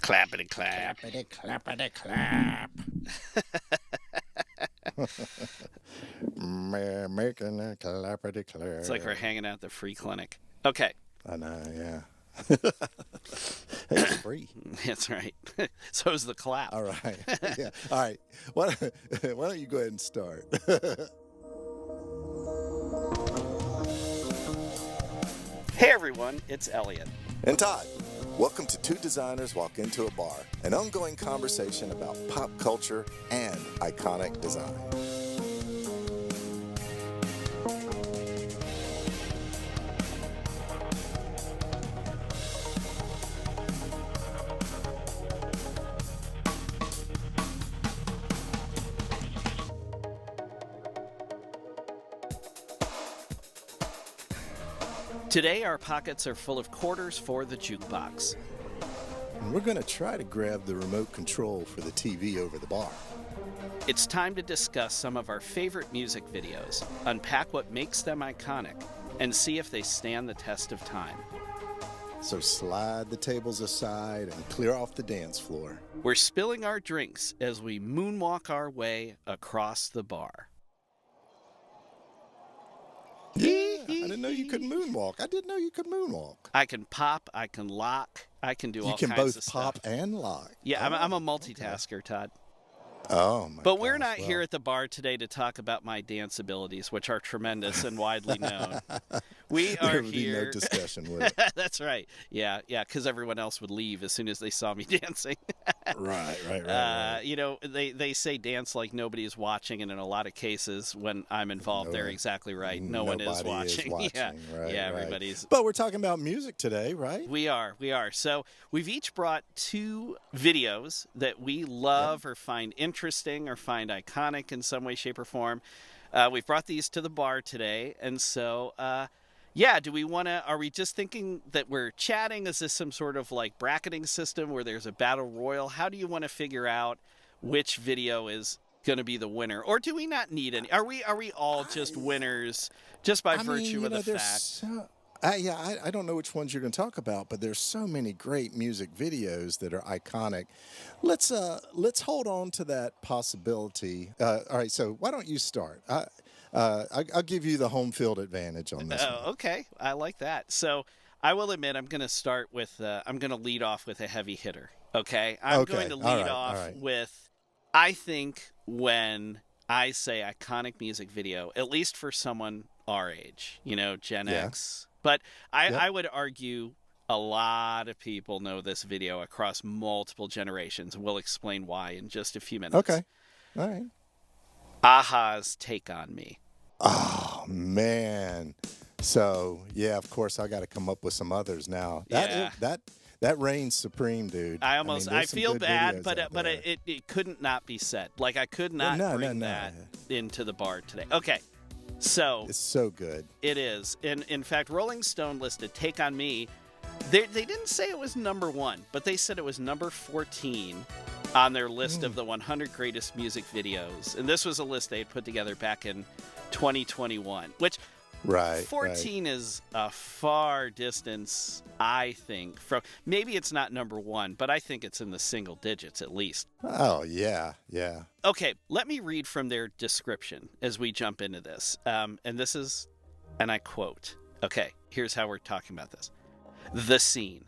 Clappity clap. Clappity, clappity, clap. Making a clappity clap. It's like we're hanging out at the free clinic. Okay. I know, yeah. It's free. That's right. So is the clap. All right. Yeah. All right. Why don't you go ahead and start? Hey everyone, it's Elliot. And Todd. Welcome to Two Designers Walk Into a Bar, an ongoing conversation about pop culture and iconic design. Today our pockets are full of quarters for the jukebox. And we're going to try to grab the remote control for the TV over the bar. It's time to discuss some of our favorite music videos, unpack what makes them iconic, and see if they stand the test of time. So slide the tables aside and clear off the dance floor. We're spilling our drinks as we moonwalk our way across the bar. Yeah, I didn't know you could moonwalk. I didn't know you could moonwalk. I can pop, I can lock, I can do all kinds of stuff. You can both pop and lock. Yeah, I'm a multitasker, Todd. Oh, my But we're gosh, not well. here at the bar today to talk about my dance abilities, which are tremendous and widely known. We are There would be here. no discussion with it. That's right. Yeah, because everyone else would leave as soon as they saw me dancing. Right. You know, they say dance like nobody is watching, and in a lot of cases, when I'm involved, they're exactly right. No one is watching. Right, everybody's. But we're talking about music today, right? We are. So we've each brought two videos that we love or find interesting or find iconic in some way, shape, or form. We've brought these to the bar today, and so do we want to? Are we just thinking that we're chatting? Is this some sort of like bracketing system where there's a battle royal? How do you want to figure out which video is going to be the winner, or do we not need any? Are we all just winners just by virtue of the fact? I don't know which ones you're going to talk about, but there's so many great music videos that are iconic. Let's hold on to that possibility. All right, so why don't you start? I'll give you the home field advantage on this. Oh, okay, I like that. So I will admit I'm going to start with. I'm going to lead off with a heavy hitter. Okay, I'm going to lead off with. I think when I say iconic music video, at least for someone our age, Gen X. But I would argue a lot of people know this video across multiple generations. We'll explain why in just a few minutes. Okay. All right. Aha's Take on Me. Oh, man. So, yeah, of course, I got to come up with some others now. That reigns supreme, dude. I feel bad, but it couldn't not be said. Like, I could not bring that into the bar today. Okay. So it's so good. It is. In fact, Rolling Stone listed Take on Me. They didn't say it was number 1, but they said it was number 14 on their list of the 100 greatest music videos. And this was a list they had put together back in 2021, which 14 is a far distance, I think, from maybe it's not number 1, but I think it's in the single digits at least. Oh, yeah. Okay, let me read from their description as we jump into this. And this is, and I quote, okay, here's how we're talking about this. The scene.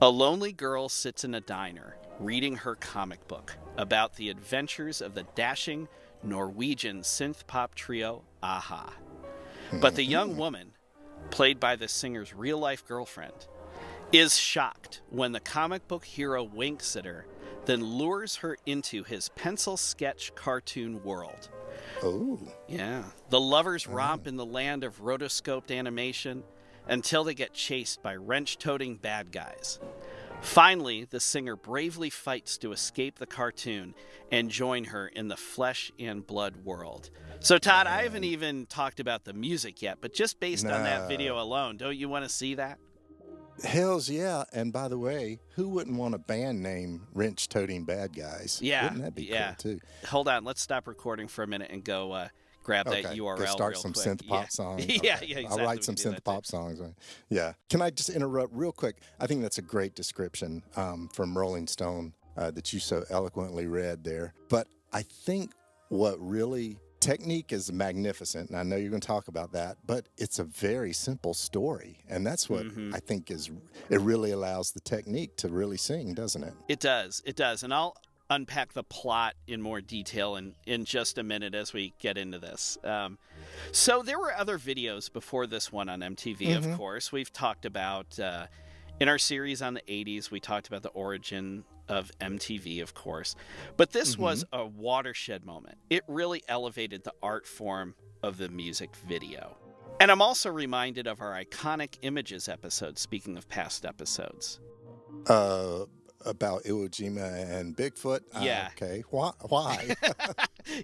A lonely girl sits in a diner reading her comic book about the adventures of the dashing Norwegian synth-pop trio Aha. But the young woman, played by the singer's real-life girlfriend, is shocked when the comic book hero winks at her, then lures her into his pencil sketch cartoon world. Oh. Yeah. The lovers romp in the land of rotoscoped animation until they get chased by wrench-toting bad guys. Finally, the singer bravely fights to escape the cartoon and join her in the flesh and blood world. So, Todd, I haven't even talked about the music yet, but just based on that video alone, don't you want to see that? Hells yeah. And by the way, who wouldn't want a band name Wrench Toting Bad Guys? Yeah. Wouldn't that be cool, too? Hold on. Let's stop recording for a minute and go grab that Okay, URL go start real some quick. synth pop song. Yeah, Okay. yeah, I'll exactly. write some synth pop songs. Right? Yeah. Can I just interrupt real quick? I think that's a great description from Rolling Stone that you so eloquently read there. But I think what really technique is magnificent, and I know you're going to talk about that, but it's a very simple story, and that's what I think is it really allows the technique to really sing, doesn't it? It does. It does. And I'll unpack the plot in more detail in just a minute as we get into this. So there were other videos before this one on MTV, of course. We've talked about, in our series on the 80s, we talked about the origin of MTV, of course. But this was a watershed moment. It really elevated the art form of the music video. And I'm also reminded of our iconic images episode, speaking of past episodes. About Iwo Jima and Bigfoot? Yeah. Okay. Why?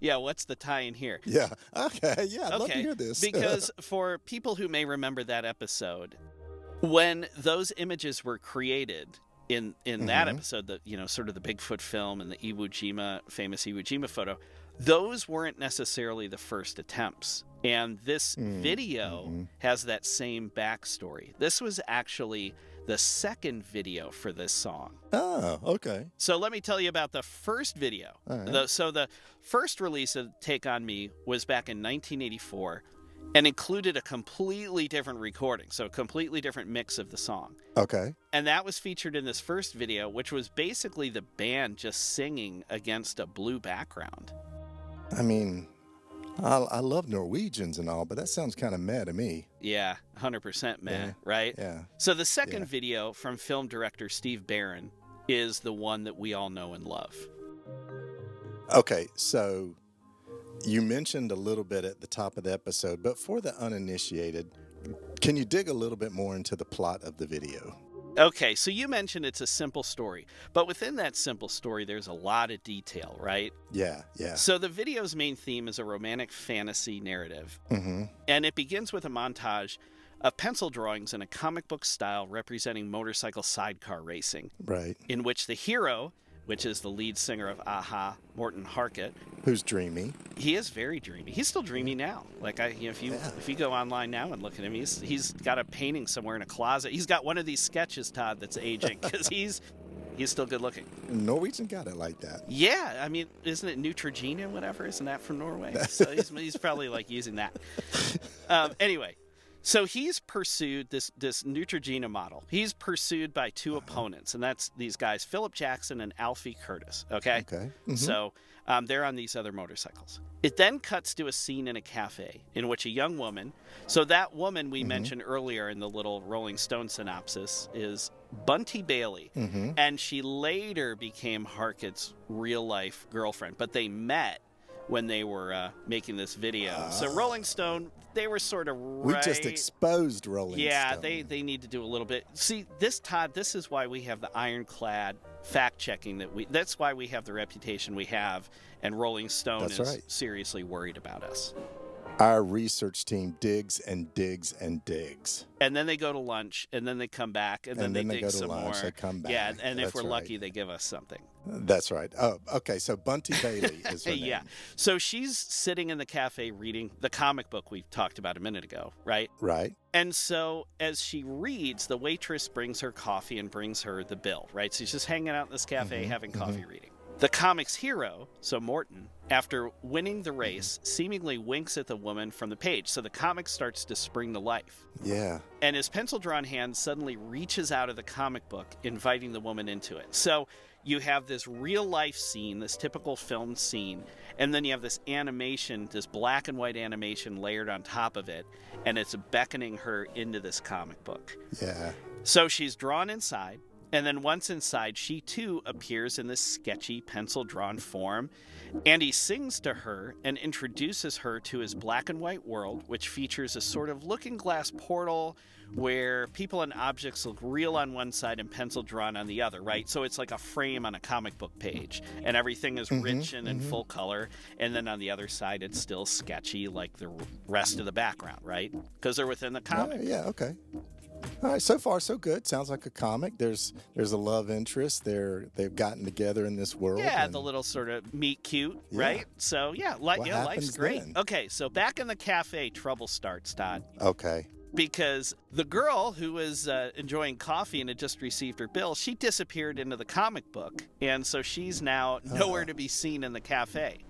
Yeah, what's the tie in here? Yeah. Okay. Yeah, I'd love to hear this. Because for people who may remember that episode, when those images were created in that episode, the sort of the Bigfoot film and the famous Iwo Jima photo, those weren't necessarily the first attempts. And this video has that same backstory. This was actually the second video for this song. Oh, okay. So let me tell you about the first video. All right. So the first release of Take On Me was back in 1984 and included a completely different recording, so a completely different mix of the song. Okay. And that was featured in this first video, which was basically the band just singing against a blue background. I mean, I love Norwegians and all, but that sounds kind of meh to me. Yeah, 100% meh, Yeah. right? Yeah. So the second video from film director Steve Barron is the one that we all know and love. Okay, so you mentioned a little bit at the top of the episode, but for the uninitiated, can you dig a little bit more into the plot of the video? Okay, so you mentioned it's a simple story, but within that simple story, there's a lot of detail, right? Yeah, yeah. So the video's main theme is a romantic fantasy narrative, Mm-hmm. and it begins with a montage of pencil drawings in a comic book style representing motorcycle sidecar racing, Right. in which the hero, which is the lead singer of Aha, Morton Harkett, Who's dreamy? he is very dreamy. He's still dreamy now. Like if you go online now and look at him, he's got a painting somewhere in a closet. He's got one of these sketches, Todd, that's aging because he's still good looking. Norwegian got it like that. Yeah, I mean, isn't it Neutrogena, whatever? Isn't that from Norway? So he's probably like using that. Anyway, so he's pursued this Neutrogena model. He's pursued by two opponents, and that's these guys, Philip Jackson and Alfie Curtis. Okay. Okay. Mm-hmm. So they're on these other motorcycles. It then cuts to a scene in a cafe in which a young woman, so that woman we mentioned earlier in the little Rolling Stone synopsis is Bunty Bailey, and she later became Harkett's real-life girlfriend, but they met when they were making this video. So Rolling Stone, they were sort of right. We just exposed Rolling Yeah, Stone. they need to do a little bit. See, Todd, this is why we have the ironclad fact-checking that's why we have the reputation we have, and Rolling Stone That's is right. seriously worried about us. Our research team digs and digs and digs. And then they go to lunch, and then they come back, and then they dig go to some lunch, more. they come back. Yeah, and if That's we're right. lucky, they give us something. That's right. Oh, okay. So Bunty Bailey is her name. Yeah. So she's sitting in the cafe reading the comic book we talked about a minute ago, right? Right. And so as she reads, the waitress brings her coffee and brings her the bill, right? So she's just hanging out in this cafe having coffee reading. The comic's hero, so Morton, after winning the race, seemingly winks at the woman from the page. So the comic starts to spring to life. Yeah. And his pencil-drawn hand suddenly reaches out of the comic book, inviting the woman into it. So you have this real-life scene, this typical film scene, and then you have this animation, this black and white animation layered on top of it, and it's beckoning her into this comic book. Yeah. So she's drawn inside, and then once inside, she too appears in this sketchy pencil-drawn form, and he sings to her and introduces her to his black and white world, which features a sort of looking-glass portal where people and objects look real on one side and pencil-drawn on the other, right? So it's like a frame on a comic book page, and everything is rich and in full color, and then on the other side, it's still sketchy like the rest of the background, right? Because they're within the comic. Yeah. Okay. All right, so far so good. Sounds like a comic. There's a love interest. They've gotten together in this world. Yeah, and the little sort of meet cute, Yeah. right? So yeah, What life's happens great. then? Okay, so back in the cafe, trouble starts, Todd. Okay. Because the girl who was enjoying coffee and had just received her bill, she disappeared into the comic book, and so she's now nowhere to be seen in the cafe.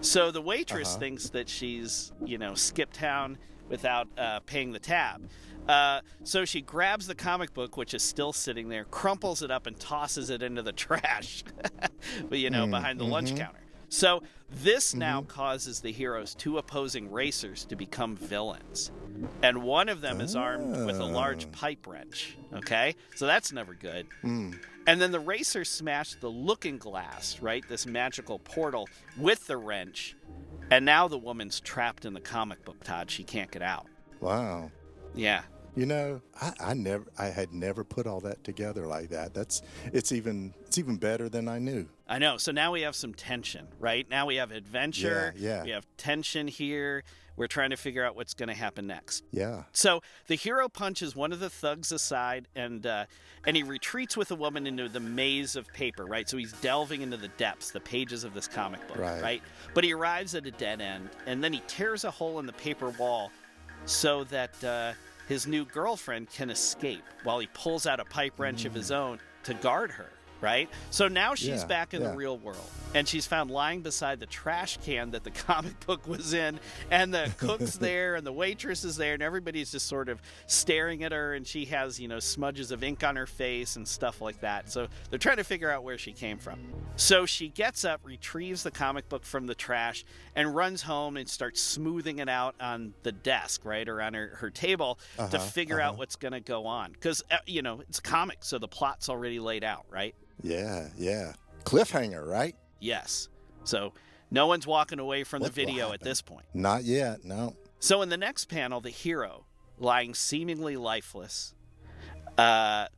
So the waitress thinks that she's, skipped town without paying the tab. So she grabs the comic book, which is still sitting there, crumples it up, and tosses it into the trash, but behind the lunch counter. So this now causes the heroes, two opposing racers, to become villains. And one of them is armed with a large pipe wrench. Okay? So that's never good. And then the racers smash the looking glass, right? This magical portal with the wrench. And now the woman's trapped in the comic book, Todd. She can't get out. Wow. Yeah. I had never put all that together like that. It's even better than I knew. I know. So now we have some tension, right? Now we have adventure. Yeah. We have tension here. We're trying to figure out what's going to happen next. Yeah. So the hero punches one of the thugs aside, and he retreats with the woman into the maze of paper, right? So he's delving into the depths, the pages of this comic book, right? But he arrives at a dead end, and then he tears a hole in the paper wall so that his new girlfriend can escape while he pulls out a pipe wrench of his own to guard her, right? So now she's back in the real world, and she's found lying beside the trash can that the comic book was in, and the cook's there, and the waitress is there, and everybody's just sort of staring at her, and she has, smudges of ink on her face and stuff like that. So they're trying to figure out where she came from. So she gets up, retrieves the comic book from the trash, and runs home and starts smoothing it out on the desk, right, or on her table to figure out what's going to go on. Because, it's a comic, so the plot's already laid out, right? Yeah. Cliffhanger, right? Yes. So no one's walking away from the video at this point. Not yet, no. So in the next panel, the hero, lying seemingly lifeless,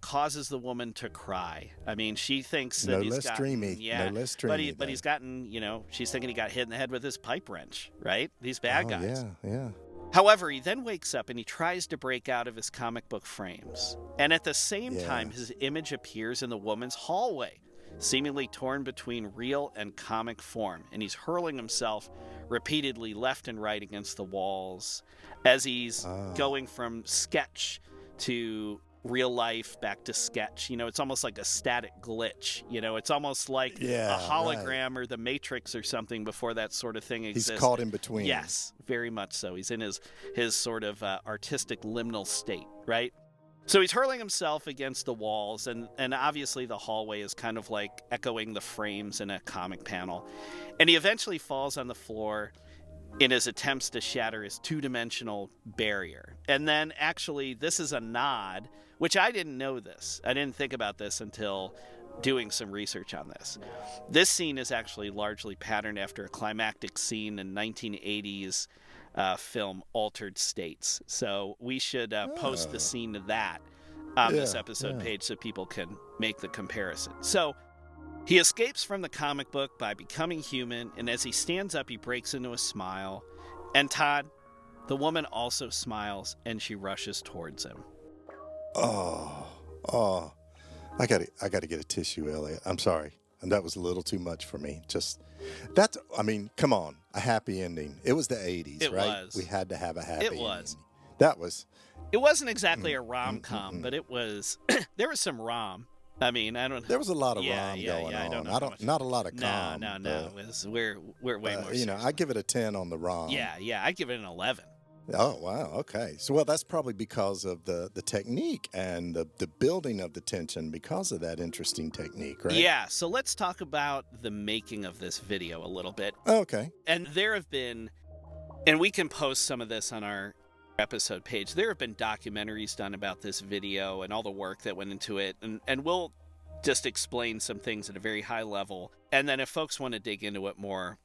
causes the woman to cry. I mean, she thinks that he's gotten... No less dreamy. But he's gotten, she's thinking he got hit in the head with his pipe wrench, right? These bad guys. Yeah. However, he then wakes up and he tries to break out of his comic book frames. And at the same time, his image appears in the woman's hallway, seemingly torn between real and comic form. And he's hurling himself repeatedly left and right against the walls as he's going from sketch to real life back to sketch. It's almost like a static glitch. It's almost like a hologram or the Matrix or something before that sort of thing exists. He's caught in between. Yes, very much so. He's in his sort of artistic liminal state, right? So he's hurling himself against the walls, and obviously the hallway is kind of like echoing the frames in a comic panel. And he eventually falls on the floor in his attempts to shatter his two-dimensional barrier. And then actually this is a nod, which I didn't know this. I didn't think about this until doing some research on this. This scene is actually largely patterned after a climactic scene in 1980s film Altered States. So we should post the scene to that on this episode page so people can make the comparison. So he escapes from the comic book by becoming human, and as he stands up, he breaks into a smile. And Todd, the woman also smiles, and she rushes towards him. Oh, I gotta get a tissue, Elliot. I'm sorry. And that was a little too much for me. Come on, a happy ending. It was the 80s, it right? Was. We had to have a happy ending. It was. That was. It wasn't exactly a rom-com, but it was, there was some rom. I mean, I don't. There was a lot of rom going on. I don't know. Not a lot of com. No. We're way more. I give it a 10 on the rom. Yeah. I give it an 11. Oh wow. Okay. So that's probably because of the technique and the building of the tension because of that interesting technique, right? Yeah. So let's talk about the making of this video a little bit. Okay. And there have been, and we can post some of this on our episode page. There have been documentaries done about this video and all the work that went into it, and we'll just explain some things at a very high level. And then if folks want to dig into it more,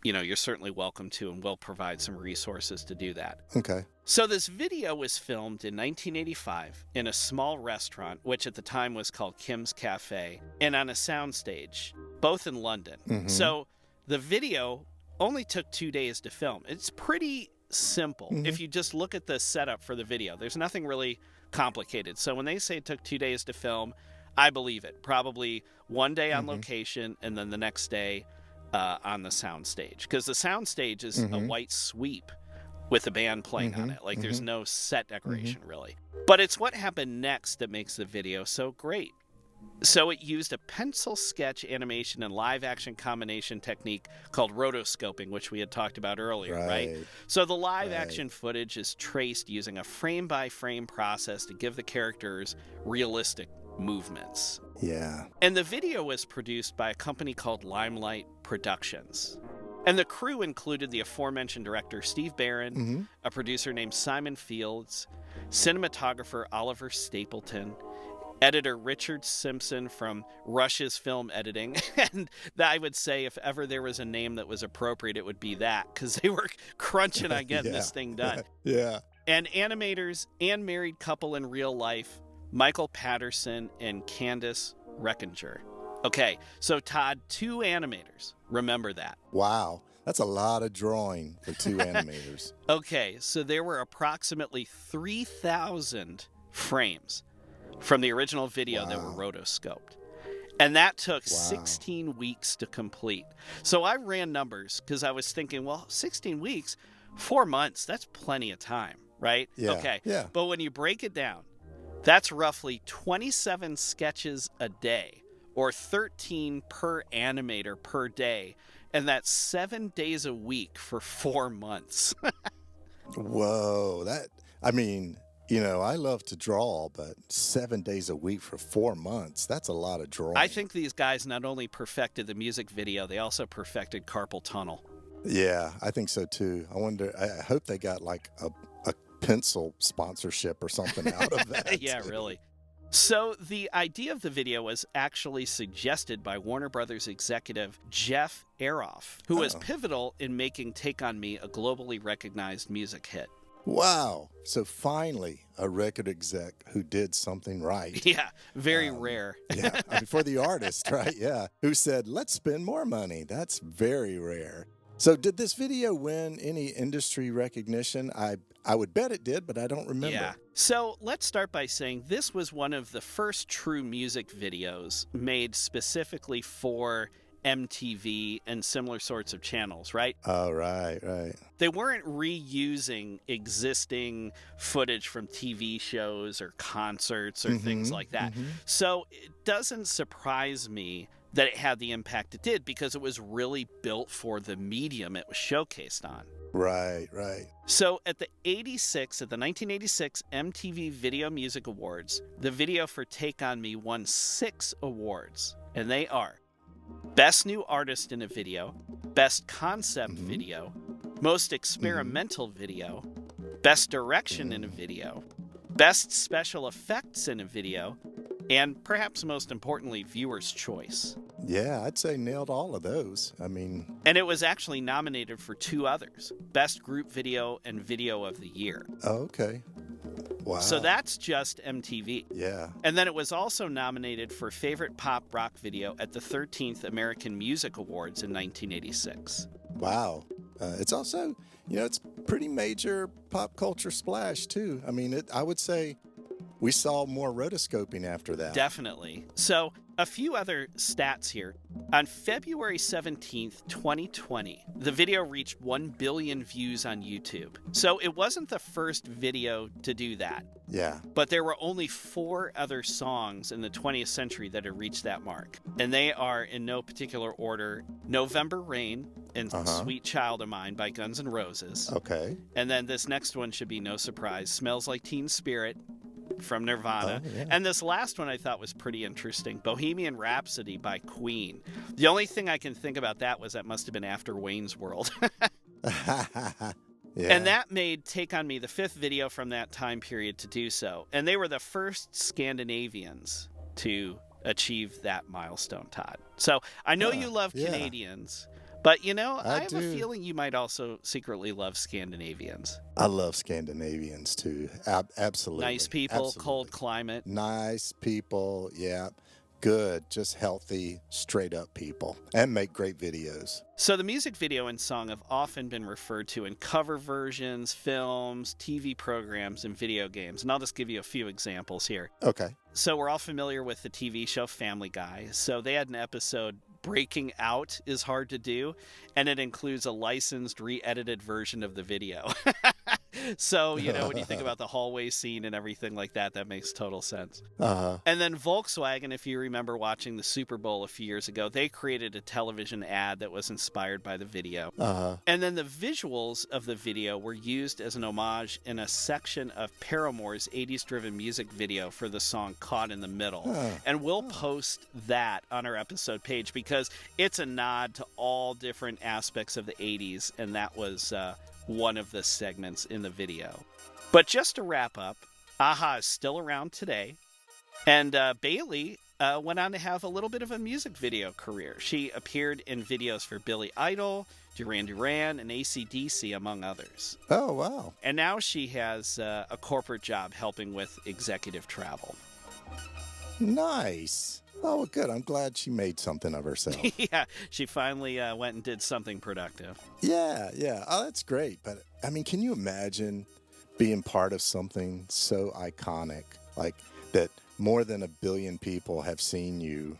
you're certainly welcome to, and we'll provide some resources to do that. Okay. So this video was filmed in 1985 in a small restaurant, which at the time was called Kim's Cafe, and on a soundstage, both in London. Mm-hmm. So the video only took 2 days to film. It's pretty simple. Mm-hmm. If you just look at the setup for the video, there's nothing really complicated. So when they say it took 2 days to film, I believe it. Probably one day on location and then the next day on the sound stage. Because the sound stage is a white sweep with a band playing on it. Like there's no set decoration really. But it's what happened next that makes the video so great. So it used a pencil sketch animation and live action combination technique called rotoscoping, which we had talked about earlier, right? So the live action footage is traced using a frame by frame process to give the characters realistic movements. Yeah. And the video was produced by a company called Limelight Productions. And the crew included the aforementioned director Steve Barron, a producer named Simon Fields, cinematographer Oliver Stapleton, editor Richard Simpson from Rush's Film Editing. And I would say if ever there was a name that was appropriate, it would be that, because they were crunching on getting this thing done. Yeah. And animators and married couple in real life, Michael Patterson and Candace Reckinger. Okay, so Todd, 2 animators. Remember that. Wow. That's a lot of drawing for 2 animators. Okay, so there were approximately 3,000 frames from the original video that were rotoscoped. And that took 16 weeks to complete. So I ran numbers because I was thinking, well, 16 weeks, 4 months, that's plenty of time, right? Yeah. Okay. Yeah. But when you break it down, that's roughly 27 sketches a day, or 13 per animator per day. And that's 7 days a week for 4 months. Whoa. I love to draw, but 7 days a week for 4 months, that's a lot of drawing. I think these guys not only perfected the music video, they also perfected carpal tunnel. Yeah, I think so too. I hope they got like a pencil sponsorship or something out of that. Yeah, really. So the idea of the video was actually suggested by Warner Brothers executive Jeff Aroff, who was pivotal in making Take On Me a globally recognized music hit. Wow. So finally, a record exec who did something right. Yeah, very rare. Yeah, for the artist, right? Yeah. Who said, let's spend more money. That's very rare. So did this video win any industry recognition? I would bet it did, but I don't remember. Yeah. So let's start by saying this was one of the first true music videos made specifically for MTV and similar sorts of channels, right? Oh, right. They weren't reusing existing footage from TV shows or concerts or things like that. So it doesn't surprise me that it had the impact it did, because it was really built for the medium it was showcased on. Right. So at the 1986 MTV Video Music Awards, the video for Take On Me won 6 awards, and they are Best New Artist in a Video, Best Concept Video, Most Experimental Video, Best Direction in a Video, Best Special Effects in a Video, and perhaps most importantly, Viewer's Choice. Yeah, I'd say nailed all of those. And it was actually nominated for 2 others, Best Group Video and Video of the Year. Oh, okay. Wow. So that's just MTV. Yeah. And then it was also nominated for Favorite Pop Rock Video at the 13th American Music Awards in 1986. Wow. It's also, it's pretty major pop culture splash, too. I would say we saw more rotoscoping after that. Definitely. So a few other stats here. On February 17th, 2020, the video reached 1 billion views on YouTube. So it wasn't the first video to do that. Yeah. But there were only 4 other songs in the 20th century that had reached that mark. And they are, in no particular order, November Rain and Sweet Child of Mine by Guns N' Roses. Okay. And then this next one should be no surprise, Smells Like Teen Spirit from Nirvana. Oh, yeah. And this last one I thought was pretty interesting, Bohemian Rhapsody by Queen. The only thing I can think about that was that must have been after Wayne's World. Yeah. And that made Take On Me the 5th video from that time period to do so. And they were the first Scandinavians to achieve that milestone, Todd. So I know you love Canadians, but I have a feeling you might also secretly love Scandinavians. I love Scandinavians too. Absolutely. Nice people, Absolutely. cold climate. Nice people, yeah. good, just healthy, straight up people and make great videos. So the music video and song have often been referred to in cover versions, films, TV programs, and video games. And I'll just give you a few examples here. Okay. So we're all familiar with the TV show Family Guy. So they had an episode, Breaking Out is Hard to Do, and it includes a licensed, re-edited version of the video. So, when you think about the hallway scene and everything like that, that makes total sense. Uh-huh. And then Volkswagen, if you remember watching the Super Bowl a few years ago, they created a television ad that was inspired by the video. Uh-huh. And then the visuals of the video were used as an homage in a section of Paramore's 80s-driven music video for the song Caught in the Middle. And we'll post that on our episode page because it's a nod to all different aspects of the 80s, and that was one of the segments in the video. But just to wrap up, a-ha is still around today, and Bailey went on to have a little bit of a music video career. She appeared in videos for Billy Idol, Duran Duran, and AC/DC, among others. Oh, wow. And now she has a corporate job helping with executive travel. Nice. Oh, well, good. I'm glad she made something of herself. Yeah, she finally went and did something productive. Yeah. Oh, that's great. But, I mean, can you imagine being part of something so iconic, like that more than 1 billion people have seen you?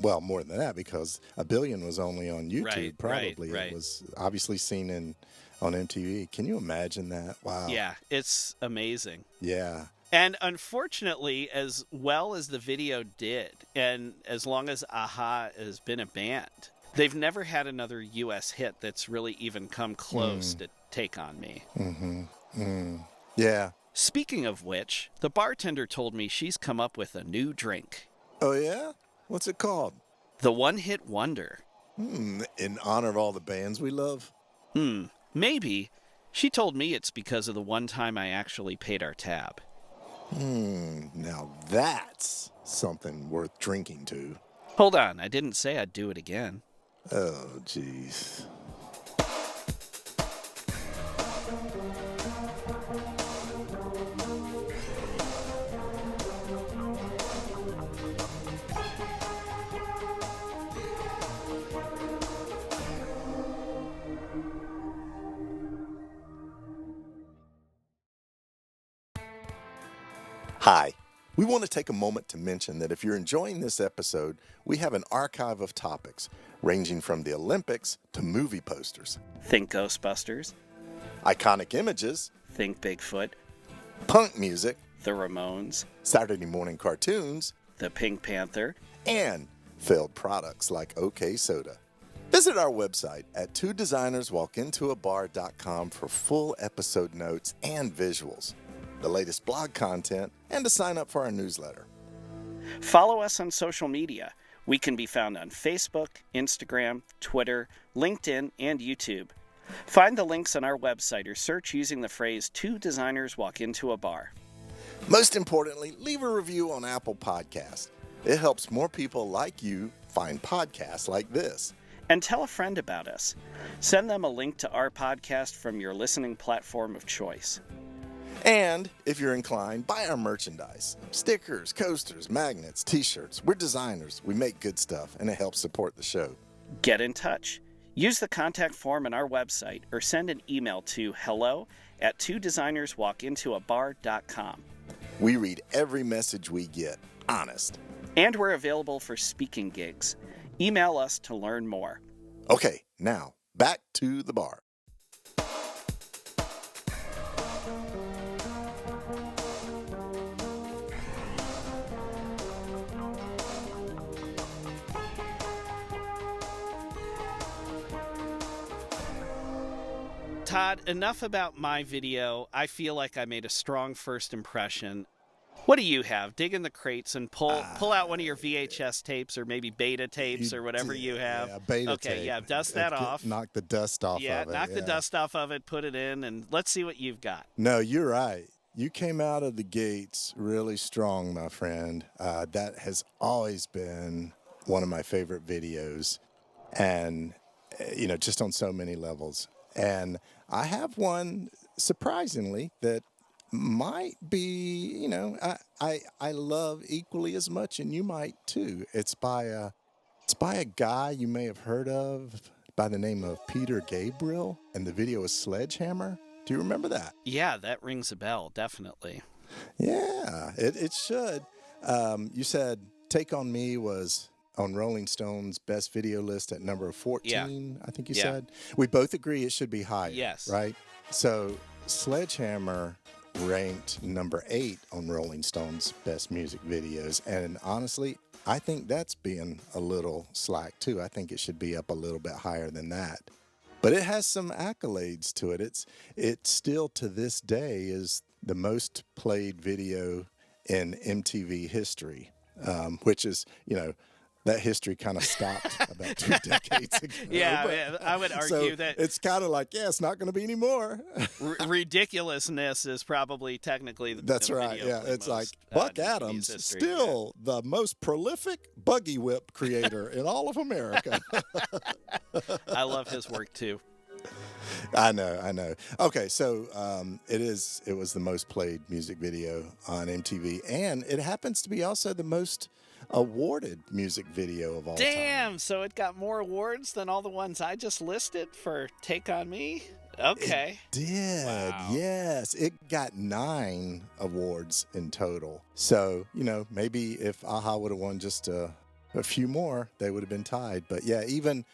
Well, more than that, because 1 billion was only on YouTube, probably. Right. It was obviously seen on MTV. Can you imagine that? Wow. Yeah, it's amazing. Yeah. And unfortunately, as well as the video did, and as long as a-ha has been a band, they've never had another U.S. hit that's really even come close to Take On Me. Yeah. Speaking of which, the bartender told me she's come up with a new drink. Oh, yeah? What's it called? The One Hit Wonder. In honor of all the bands we love? Maybe. She told me it's because of the one time I actually paid our tab. Now that's something worth drinking to. Hold on, I didn't say I'd do it again. Oh, jeez. Hi. We want to take a moment to mention that if you're enjoying this episode, we have an archive of topics ranging from the Olympics to movie posters, Think Ghostbusters, iconic images, Think Bigfoot, punk music, The Ramones, Saturday morning cartoons, The Pink Panther, and failed products like OK Soda. Visit our website at twodesignerswalkintoabar.com for full episode notes and visuals, the latest blog content, and to sign up for our newsletter. Follow us on social media. We can be found on Facebook, Instagram, Twitter, LinkedIn, and YouTube. Find the links on our website or search using the phrase Two Designers Walk Into a Bar. Most importantly, leave a review on Apple Podcasts. It helps more people like you find podcasts like this. And tell a friend about us. Send them a link to our podcast from your listening platform of choice. And if you're inclined, buy our merchandise. Stickers, coasters, magnets, t-shirts. We're designers. We make good stuff, and it helps support the show. Get in touch. Use the contact form on our website or send an email to hello@twodesignerswalkintoabar.com. We read every message we get. Honest. And we're available for speaking gigs. Email us to learn more. Okay, now, back to the bar. Todd, enough about my video. I feel like I made a strong first impression. What do you have? Dig in the crates and pull out one of your VHS tapes or maybe beta tapes or whatever you have. Yeah, beta tape. Okay, yeah, dust that off. Knock the dust off of it. Yeah, knock the dust off of it, put it in, and let's see what you've got. No, you're right. You came out of the gates really strong, my friend. That has always been one of my favorite videos, and, just on so many levels. And I have one, surprisingly, that might be, I love equally as much, and you might too. It's by a guy you may have heard of by the name of Peter Gabriel, and the video is Sledgehammer. Do you remember that? Yeah, that rings a bell, definitely. Yeah, it should. You said Take On Me was on Rolling Stone's best video list at number Yeah, 14, I think you yeah, said. We both agree it should be higher, yes. right? So Sledgehammer ranked number 8 on Rolling Stone's best music videos. And honestly, I think that's being a little slack too. I think it should be up a little bit higher than that. But it has some accolades to it. It still to this day is the most played video in MTV history, which is, that history kind of stopped about 2 decades ago. Yeah, But, I would so argue that it's kind of like, yeah, it's not going to be anymore. ridiculousness is probably technically That's the right. video Yeah, played it's like most, Buck in TV's Adams, history. still the most prolific buggy whip creator in all of America. I love his work too. I know. Okay, so it was the most played music video on MTV, and it happens to be also the most awarded music video of all time. Damn, so it got more awards than all the ones I just listed for Take On Me? Okay. Did, Wow. yes. It got 9 awards in total. So, maybe if AHA would have won just a few more, they would have been tied. But yeah, even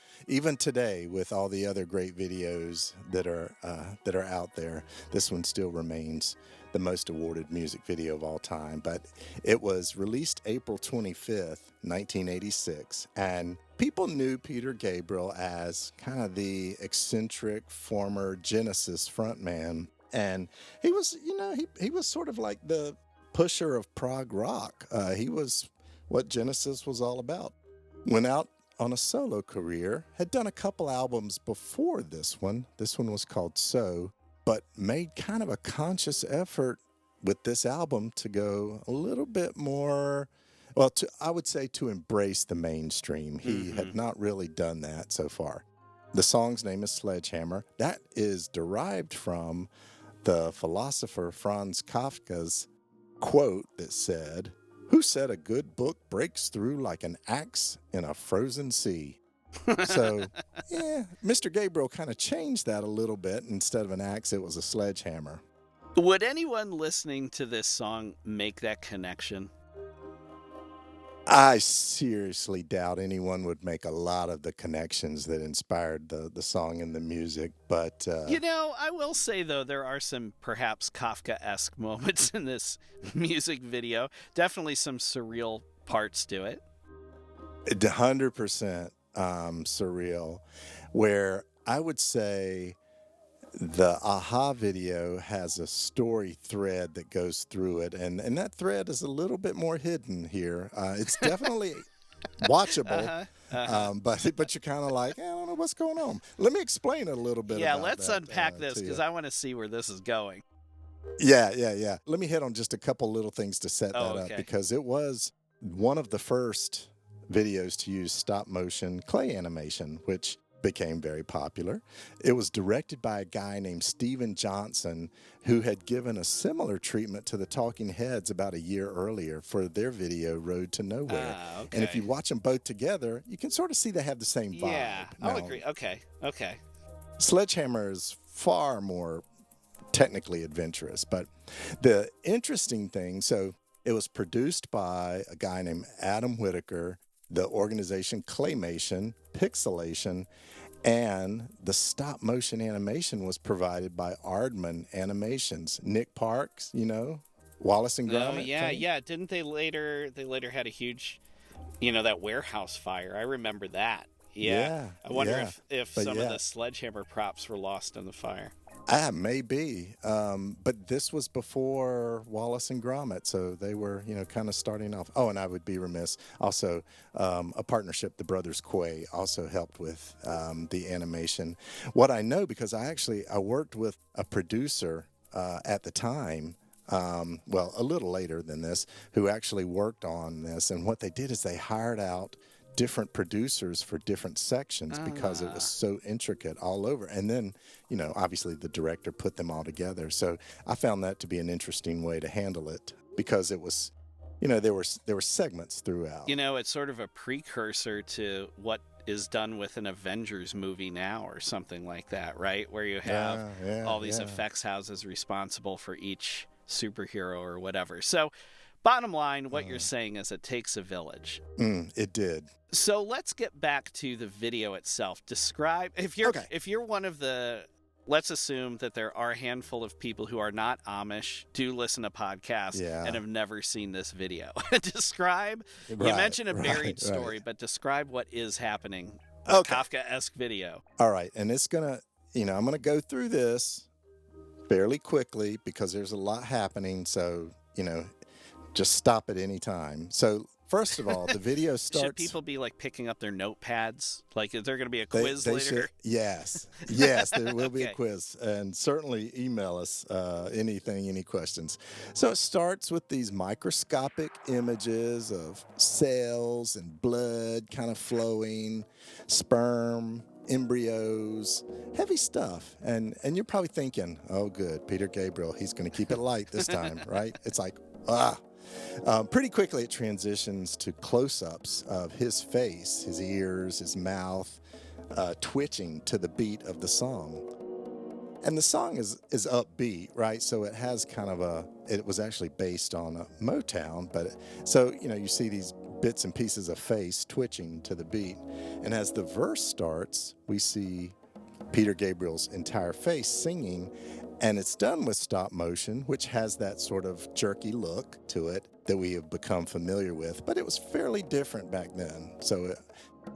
today, with all the other great videos that are out there, this one still remains the most awarded music video of all time. But it was released April 25th, 1986, and people knew Peter Gabriel as kind of the eccentric former Genesis frontman, and he was, he was sort of like the pusher of prog rock. He was what Genesis was all about. Went out on a solo career, had done a couple albums before this one. This one was called So, but made kind of a conscious effort with this album to go a little bit more, well, I would say to embrace the mainstream. He had not really done that so far. The song's name is Sledgehammer. That is derived from the philosopher Franz Kafka's quote that said, "Who said a good book breaks through like an axe in a frozen sea?" So, yeah, Mr. Gabriel kind of changed that a little bit. Instead of an axe, it was a sledgehammer. Would anyone listening to this song make that connection? I seriously doubt anyone would make a lot of the connections that inspired the song and the music, but I will say, though, there are some perhaps Kafka-esque moments in this music video. Definitely some surreal parts to it. 100% surreal, where I would say the AHA video has a story thread that goes through it, and that thread is a little bit more hidden here. It's definitely watchable, but you're kind of like, I don't know what's going on. Let me explain a little bit. Yeah, about let's that, unpack this, to because you. I want to see where this is going. Yeah. Let me hit on just a couple little things to set that okay. up, because it was one of the first videos to use stop motion clay animation, which became very popular. It was directed by a guy named Steven Johnson, who had given a similar treatment to the Talking Heads about a year earlier for their video Road to Nowhere. Okay. And if you watch them both together, you can sort of see they have the same vibe. Yeah, I'll Now, agree. Okay. Sledgehammer is far more technically adventurous, but the interesting thing, so it was produced by a guy named Adam Whitaker, the organization Claymation, Pixelation, and the stop motion animation was provided by Aardman Animations. Nick Parks, Wallace and Gromit. Oh, yeah, fame. yeah. Didn't they later had a huge, that warehouse fire. I remember that. Yeah. I wonder if But some of the sledgehammer props were lost in the fire. Maybe. But this was before Wallace and Gromit, so they were, kind of starting off. Oh, and I would be remiss. Also, a partnership, the Brothers Quay, also helped with the animation. What I know, because I worked with a producer at the time, a little later than this, who actually worked on this. And what they did is they hired out different producers for different sections because it was so intricate all over. And then, obviously the director put them all together. So I found that to be an interesting way to handle it because it was, there were segments throughout. It's sort of a precursor to what is done with an Avengers movie now or something like that, right? Where you have all these effects houses responsible for each superhero or whatever. So bottom line, what you're saying is it takes a village. It did. So let's get back to the video itself. Describe, if you're one of the, let's assume that there are a handful of people who are not Amish, do listen to podcasts, and have never seen this video. Describe, you mentioned a buried story, but describe what is happening. A Kafka-esque video. All right, and it's going to, I'm going to go through this fairly quickly because there's a lot happening, so, just stop at any time. So, first of all, the video starts... Should people be, picking up their notepads? Is there going to be a quiz later? Yes. Yes, there will be a quiz. And certainly email us any questions. So it starts with these microscopic images of cells and blood kind of flowing, sperm, embryos, heavy stuff. And you're probably thinking, oh, good, Peter Gabriel, he's going to keep it light this time, right? It's like, pretty quickly it transitions to close-ups of his face, his ears, his mouth, twitching to the beat of the song. And the song is upbeat, right? So it has kind of it was actually based on a Motown, but so, you see these bits and pieces of face twitching to the beat. And as the verse starts, we see Peter Gabriel's entire face singing, and it's done with stop motion, which has that sort of jerky look to it that we have become familiar with, but it was fairly different back then. So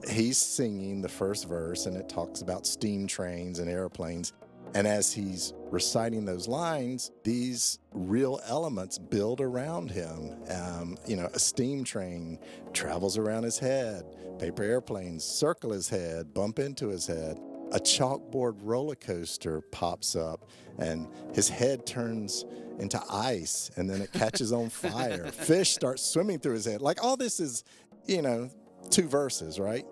he's singing the first verse, and it talks about steam trains and airplanes. And as he's reciting those lines, these real elements build around him. A steam train travels around his head. Paper airplanes circle his head, bump into his head. A chalkboard roller coaster pops up, and his head turns into ice, and then it catches on fire. Fish starts swimming through his head. All this is, 2 verses, right?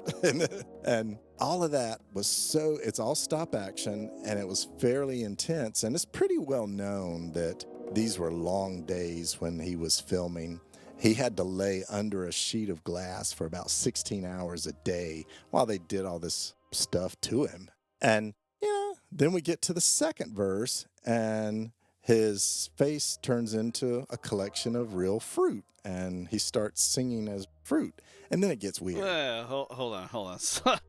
and all of that was it's all stop action, and it was fairly intense. And it's pretty well known that these were long days when he was filming. He had to lay under a sheet of glass for about 16 hours a day while they did all this stuff to him. And then we get to the second verse, and his face turns into a collection of real fruit, and he starts singing as fruit, and then it gets weird. Hold on.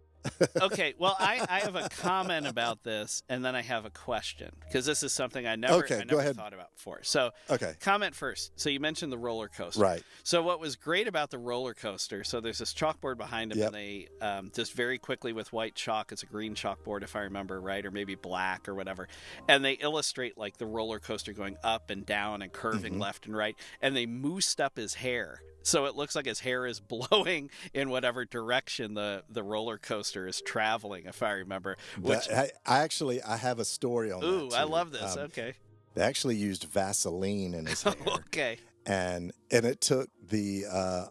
Okay, well, I have a comment about this, and then I have a question, because this is something I never thought about before. So, comment first. So you mentioned the roller coaster. Right. So what was great about the roller coaster, so there's this chalkboard behind him, and they just very quickly with white chalk, it's a green chalkboard if I remember right, or maybe black or whatever, and they illustrate the roller coaster going up and down and curving left and right, and they moosed up his hair. So it looks like his hair is blowing in whatever direction the roller coaster is traveling, if I remember. Which I have a story on that. Ooh, I love this. Okay. They actually used Vaseline in his hair. Okay. And it took the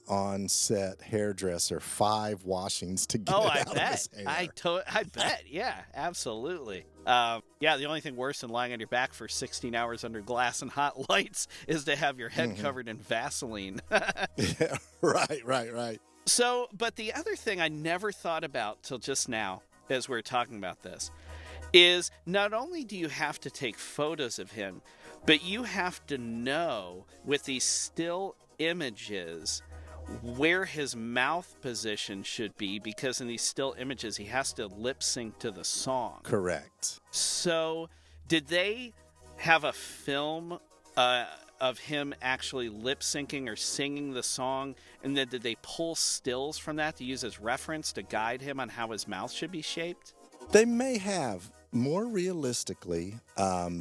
on-set hairdresser 5 washings to get it out of his hair. I bet. Yeah, absolutely. The only thing worse than lying on your back for 16 hours under glass and hot lights is to have your head covered in Vaseline. Yeah, right. So, but the other thing I never thought about till just now, as we're talking about this, is not only do you have to take photos of him, but you have to know with these still images where his mouth position should be, because in these still images he has to lip sync to the song. Correct. So did they have a film of him actually lip syncing or singing the song, and then did they pull stills from that to use as reference to guide him on how his mouth should be shaped? They may have. More realistically,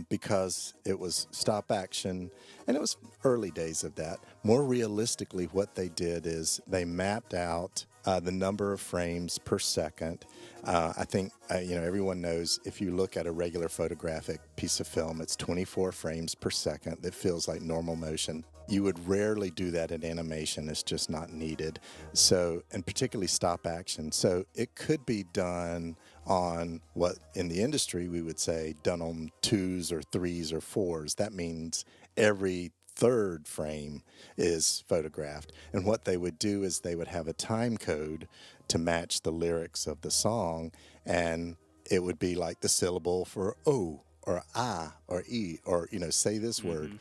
because it was stop action, and it was early days of that, more realistically what they did is they mapped out the number of frames per second. I think, everyone knows if you look at a regular photographic piece of film, it's 24 frames per second. That feels like normal motion. You would rarely do that in animation. It's just not needed. So, and particularly stop action. So it could be done on what in the industry we would say done on 2s or 3s or 4s. That means every third frame is photographed. And what they would do is they would have a time code to match the lyrics of the song, and it would be like the syllable for O or A or E or, say this word.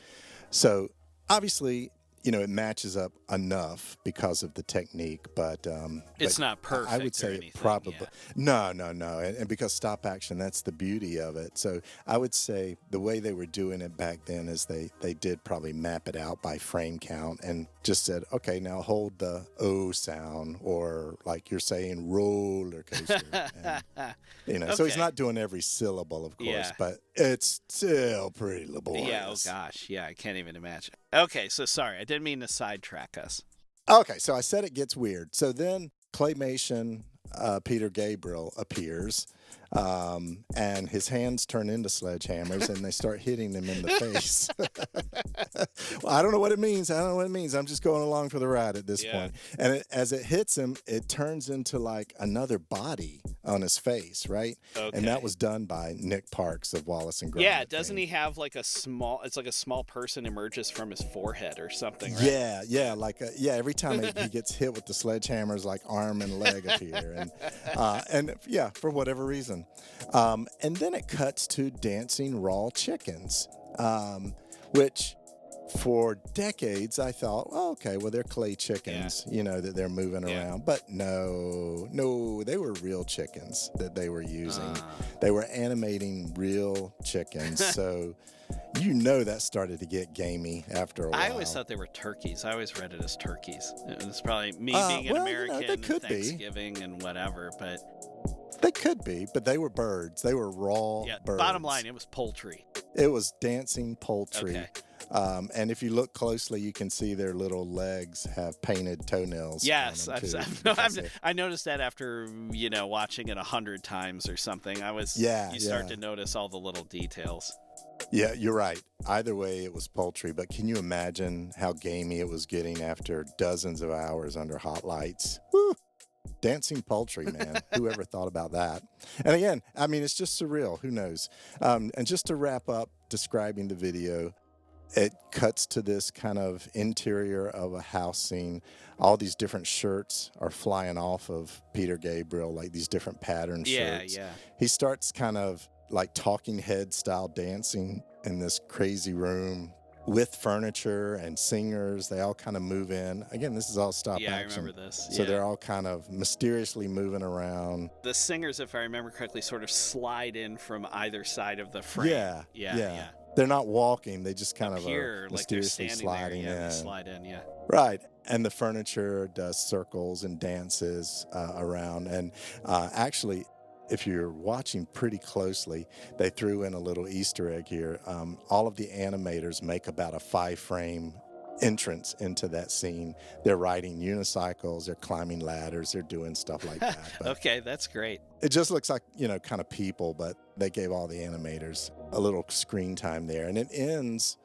So obviously, it matches up enough because of the technique, but it's not perfect. I would say it probably no, and because stop action, that's the beauty of it. So I would say the way they were doing it back then is they did probably map it out by frame count and just said, okay, now hold the O sound, or like you're saying roller coaster. And, Okay. So he's not doing every syllable, of course, but it's still pretty laborious. Yeah, oh gosh, yeah, I can't even imagine. Okay, so sorry, I didn't mean to sidetrack us. Okay, so I said it gets weird. So then claymation Peter Gabriel appears, and his hands turn into sledgehammers, and they start hitting him in the face. Well, I don't know what it means. I'm just going along for the ride at this point. And as it hits him, it turns into like another body on his face, right? Okay. And that was done by Nick Parks of Wallace and Gromit. Yeah, doesn't he have like it's like a small person emerges from his forehead or something, right? Yeah, every time he gets hit with the sledgehammers, like arm and leg appear, and for whatever reason. And then it cuts to dancing raw chickens, which for decades I thought, well, okay, well, they're clay chickens, that they're moving around. But no, they were real chickens that they were using. They were animating real chickens. So that started to get gamey after a while. I always thought they were turkeys. I always read it as turkeys. It's probably me being an American, they could Thanksgiving and whatever, but they could be, but they were birds. They were raw birds. Bottom line, it was poultry. It was dancing poultry. Okay. And if you look closely, you can see their little legs have painted toenails. Yes, I noticed that after watching it 100 times or something. You start to notice all the little details. Yeah, you're right. Either way, it was poultry. But can you imagine how gamey it was getting after dozens of hours under hot lights? Woo! Dancing poultry, man. Who ever thought about that? And again, I mean, it's just surreal. Who knows? And just to wrap up describing the video, it cuts to this kind of interior of a house scene. All these different shirts are flying off of Peter Gabriel, like these different pattern shirts. Yeah. He starts kind of like talking head style dancing in this crazy room with furniture and singers. They all kind of move in. Again, this is all stop action. Yeah, I remember this. So they're all kind of mysteriously moving around. The singers, if I remember correctly, sort of slide in from either side of the frame. Yeah. They're not walking. They just kind appear, of are mysteriously like sliding there. in. They slide in, Right. And the furniture does circles and dances around. And actually, if you're watching pretty closely, they threw in a little Easter egg here. All of the animators make about a 5-frame entrance into that scene. They're riding unicycles, they're climbing ladders, they're doing stuff like that. But okay, that's great. it just looks like, kind of people, but they gave all the animators a little screen time there. And it ends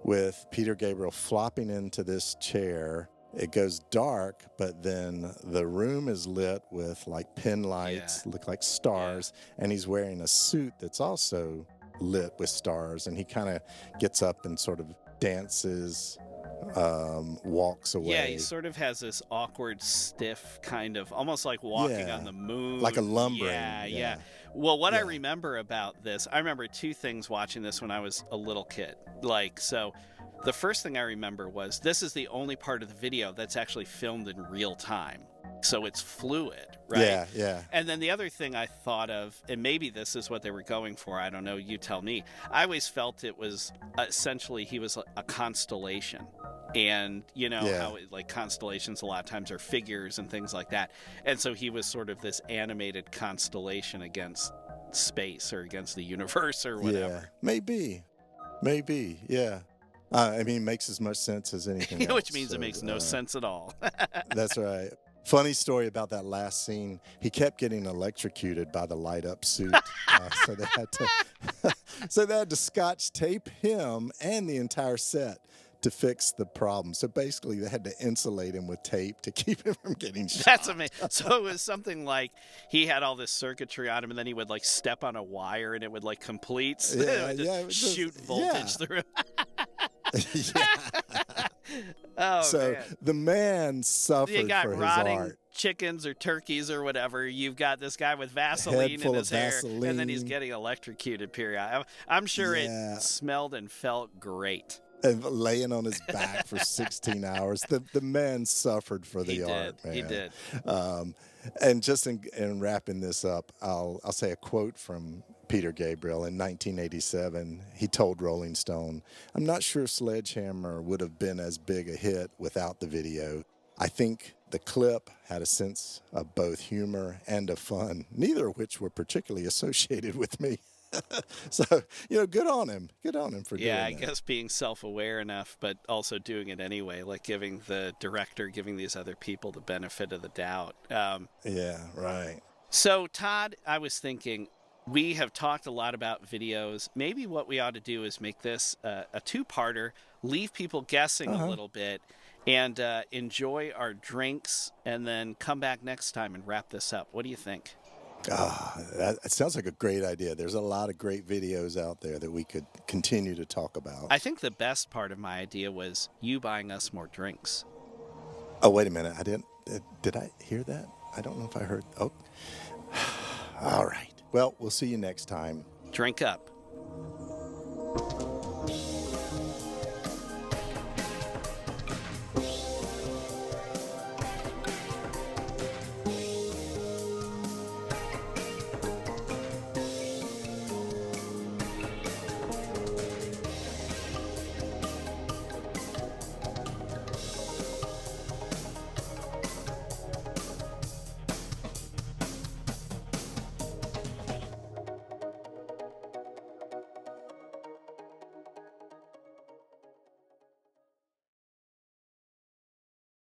with Peter Gabriel flopping into this chair. It goes dark, but then the room is lit with like pin lights, look like stars, and he's wearing a suit that's also lit with stars, and he kind of gets up and sort of dances, walks away. Yeah, he sort of has this awkward, stiff kind of, almost like walking on the moon. Like a lumbering. Yeah. Well, what I remember about this, I remember 2 things watching this when I was a little kid. The first thing I remember was this is the only part of the video that's actually filmed in real time. So it's fluid, right? Yeah. And then the other thing I thought of, and maybe this is what they were going for, I don't know, you tell me. I always felt it was essentially he was a constellation. And how like constellations a lot of times are figures and things like that. And so he was sort of this animated constellation against space or against the universe or whatever. Yeah, maybe, yeah. I mean, it makes as much sense as anything else. Which means it makes no sense at all. That's right. Funny story about that last scene. He kept getting electrocuted by the light up suit. So they had to so they had to scotch tape him and the entire set to fix the problem. So basically they had to insulate him with tape to keep him from getting shot. That's amazing. So it was something like he had all this circuitry on him, and then he would like step on a wire, and it would like complete, shoot voltage through. Oh, so man. the man suffered You got for rotting his art. chickens or turkeys or whatever. You've got this guy with Vaseline Head in full his of hair, Vaseline. and then he's getting electrocuted. Period. I'm sure it smelled and felt great. And laying on his back for 16 hours. The man suffered for the art, man. He did. And just in wrapping this up, I'll say a quote from Peter Gabriel in 1987. He told Rolling Stone, "I'm not sure Sledgehammer would have been as big a hit without the video. I think the clip had a sense of both humor and of fun, neither of which were particularly associated with me." So, good on him. Good on him for doing that. Yeah, I guess being self-aware enough, but also doing it anyway, like giving the director, giving these other people the benefit of the doubt. Yeah, right. So, Todd, I was thinking, we have talked a lot about videos. Maybe what we ought to do is make this a two-parter, leave people guessing a little bit, and enjoy our drinks, and then come back next time and wrap this up. What do you think? That sounds like a great idea. There's a lot of great videos out there that we could continue to talk about. I think the best part of my idea was you buying us more drinks. Oh, wait a minute. I didn't. Did I hear that? I don't know if I heard. Oh, all right. Well, we'll see you next time. Drink up.